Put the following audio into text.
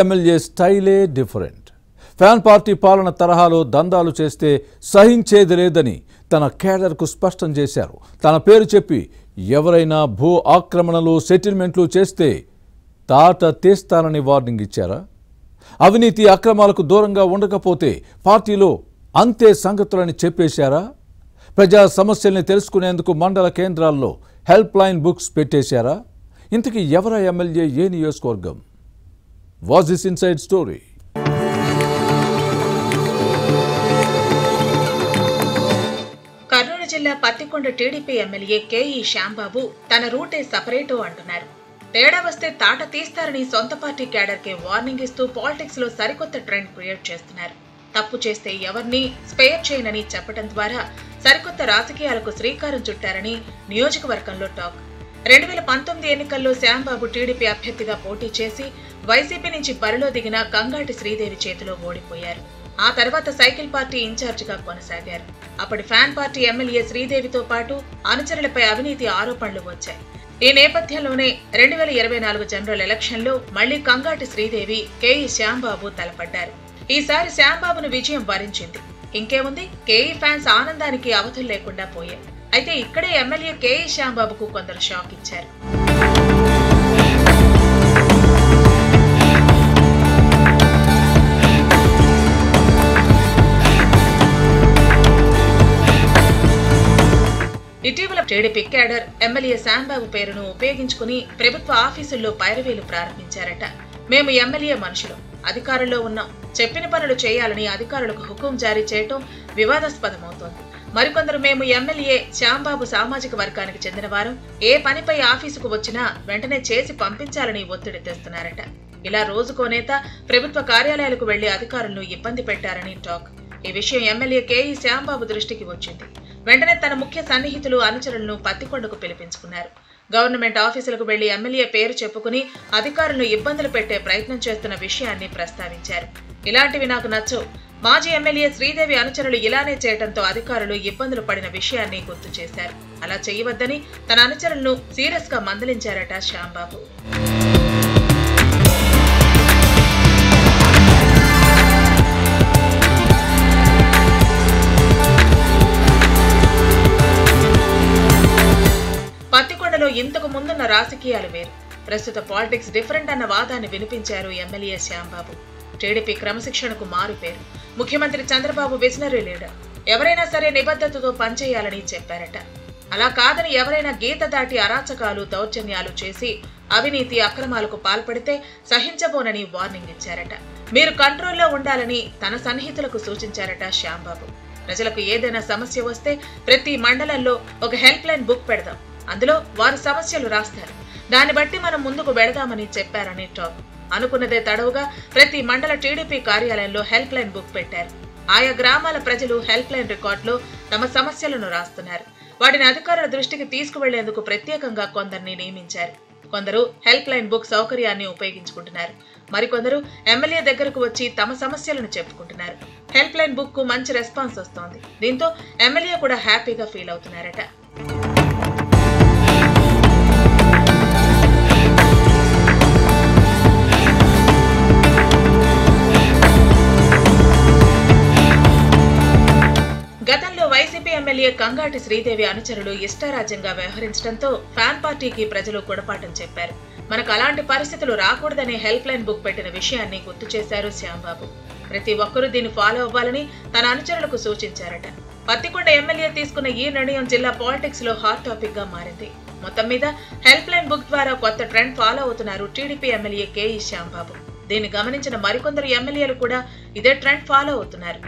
MLA స్టైలే different. Fan party పాలన తరహాలో దందాలు చేస్తే సహించేది లేదని తన కేడర్కు స్పష్టం చేశారు. తన పేరు చెప్పి ఎవరైనా భూ ఆక్రమణలు సెటిల్మెంట్లు చేస్తే తాట తీస్తానని వార్నింగ్ ఇచ్చారా? అవినీతి అక్రమాలకు దూరంగా ఉండకపోతే పార్టీలో అంతే సంగతులని చెప్పేశారా? ప్రజా సమస్యల్ని తెలుసుకునేందుకు మండల కేంద్రాల్లో హెల్ప్ లైన్ బుక్స్ పెట్టేశారా? ఇంతకీ ఎవరా ఎమ్మెల్యే, ఏ నియోజకవర్గం? Was this inside story? Kurnool జిల్లా పత్తికొండ టీడీపీ ఎమ్మెల్యే కేఈ శ్యాంబాబు తన రూటే సపరేటో అంటున్నారు. తేడా వస్తే తాట తీస్తారని సొంత పార్టీ క్యాడర్కే వార్నింగ్ ఇస్తూ పాలిటిక్స్ లో సరికొత్త ట్రెండ్ క్రియేట్ చేస్తున్నారు. తప్పు చేస్తే ఎవరిని స్పేర్ చేయనని చెప్పడం ద్వారా సరికొత్త రాజకీయాలకు శ్రీకారం చుట్టారని నియోజకవర్గంలో టాక్. 2019 ఎన్నికల్లో శ్యాంబాబు టీడీపీ అభ్యర్థిగా పోటీ చేసి వైసీపీ నుంచి బరిలో దిగిన కంగాటి శ్రీదేవి చేతిలో ఓడిపోయారు. ఆ తర్వాత సైకిల్ పార్టీ ఇన్ఛార్జిగా కొనసాగారు. అప్పటి ఫ్యాన్ పార్టీ ఎమ్మెల్యే శ్రీదేవితో పాటు అనుచరులపై అవినీతి ఆరోపణలు వచ్చాయి. ఈ నేపథ్యంలోనే 2024 జనరల్ ఎలక్షన్లో మళ్లీ కంగాటి శ్రీదేవి కేఈ శ్యాంబాబు తలపడ్డారు. ఈసారి శ్యాంబాబును విజయం వరించింది. ఇంకేముంది, కేఈ ఫ్యాన్స్ ఆనందానికి అవధులు లేకుండా పోయాయి. అయితే ఇక్కడే ఎమ్మెల్యే కేఈ శ్యాంబాబుకు కొందరు షాక్ ఇచ్చారు. ఇటీవల టీడీపీ క్యాడర్ ఎమ్మెల్యే శ్యాంబాబు పేరును ఉపయోగించుకుని ప్రభుత్వ ఆఫీసుల్లో పైరవీలు ప్రారంభించారట. మేము ఎమ్మెల్యే మనుషులు, అధికారంలో ఉన్నాం, చెప్పిన పనులు చేయాలని అధికారులకు హుకుం జారీ చేయటం వివాదాస్పదమవుతోంది. మరికొందరు మేము ఎమ్మెల్యే శ్యాంబాబు సామాజిక వర్గానికి చెందిన వారు, ఏ పనిపై ఆఫీసుకు వచ్చినా వెంటనే చేసి పంపించాలని ఒత్తిడి తెస్తున్నారట. ఇలా రోజుకో నేత ప్రభుత్వ కార్యాలయాలకు వెళ్లి అధికారులను ఇబ్బంది పెట్టారని టాక్. ఈ విషయం ఎమ్మెల్యే కేఈ శ్యాంబాబు దృష్టికి వచ్చింది. వెంటనే తన ముఖ్య సన్నిహితులు అనుచరులను పత్తికొండకు పిలిపించుకున్నారు. గవర్నమెంట్ ఆఫీసులకు వెళ్లి ఎమ్మెల్యే పేరు చెప్పుకుని అధికారులను ఇబ్బందులు పెట్టే ప్రయత్నం చేస్తున్న విషయాన్ని ప్రస్తావించారు. ఇలాంటివి నాకు నచ్చవు. మాజీ ఎమ్మెల్యే శ్రీదేవి అనుచరులు ఇలానే చేయడంతో అధికారులు ఇబ్బందులు పడిన విషయాన్ని గుర్తు చేశారు. అలా చేయవద్దని తన అనుచరులను సీరియస్ గా మందలించారట శ్యాంబాబు. పత్తికొండలో ఇంతకు ముందున్న రాజకీయాలు వేరు, ప్రస్తుత పాలిటిక్స్ డిఫరెంట్ అన్న వాదాన్ని వినిపించారు ఎమ్మెల్యే శ్యాంబాబు. టీడీపీ క్రమశిక్షణకు మారుపేరు. ముఖ్యమంత్రి చంద్రబాబు విజనరీ లీడర్. ఎవరైనా సరే నిబద్ధతతో పనిచేయాలని చెప్పారట. అలా కాదని ఎవరైనా గీత దాటి అరాచకాలు, దౌర్జన్యాలు చేసి అవినీతి అక్రమాలకు పాల్పడితే సహించబోనని వార్నింగ్ ఇచ్చారట. మీరు కంట్రోల్లో ఉండాలని తన సన్నిహితులకు సూచించారట శ్యాంబాబు. ప్రజలకు ఏదైనా సమస్య వస్తే ప్రతి మండలంలో ఒక హెల్ప్ లైన్ బుక్ పెడదాం, అందులో వారి సమస్యలు రాస్తారు, దాన్ని బట్టి మనం ముందుకు వెళదామని చెప్పారని టాక్. అనుకున్నదే తడవుగా ప్రతి మండల టీడీపీ కార్యాలయంలో హెల్ప్ లైన్ బుక్ పెట్టారు. ఆయా గ్రామాల ప్రజలు హెల్ప్ లైన్ రికార్డులో తమ సమస్యలను రాస్తున్నారు. వాటిని అధికారుల దృష్టికి తీసుకువెళ్లేందుకు ప్రత్యేకంగా కొందరిని నియమించారు. కొందరు హెల్ప్ లైన్ బుక్ సౌకర్యాన్ని ఉపయోగించుకుంటున్నారు. మరికొందరు ఎమ్మెల్యే దగ్గరకు వచ్చి తమ సమస్యలను చెప్పుకుంటున్నారు. హెల్ప్ లైన్ బుక్ కు మంచి రెస్పాన్స్ వస్తోంది. దీంతో ఎమ్మెల్యే కూడా హ్యాపీగా ఫీల్ అవుతున్నారట. గతంలో వైసీపీ ఎమ్మెల్యే కంగాటి శ్రీదేవి అనుచరులు ఇష్టారాజ్యంగా వ్యవహరించడంతో ఫ్యాన్ పార్టీకి ప్రజలు గుణపాఠం చెప్పారు. మనకు అలాంటి పరిస్థితులు రాకూడదనే హెల్ప్ లైన్ బుక్ పెట్టిన విషయాన్ని గుర్తు చేశారు శ్యాంబాబు. ప్రతి ఒక్కరూ దీన్ని ఫాలో అవ్వాలని తన అనుచరులకు సూచించారట. పత్తికొండ ఎమ్మెల్యే తీసుకున్న ఈ నిర్ణయం జిల్లా పాలిటిక్స్ లో హాట్ టాపిక్ గా మారింది. మొత్తం మీద హెల్ప్ లైన్ బుక్ ద్వారా కొత్త ట్రెండ్ ఫాలో అవుతున్నారు టీడీపీ ఎమ్మెల్యే కేఈ శ్యాంబాబు. దీన్ని గమనించిన మరికొందరు ఎమ్మెల్యేలు కూడా ఇదే ట్రెండ్ ఫాలో అవుతున్నారు.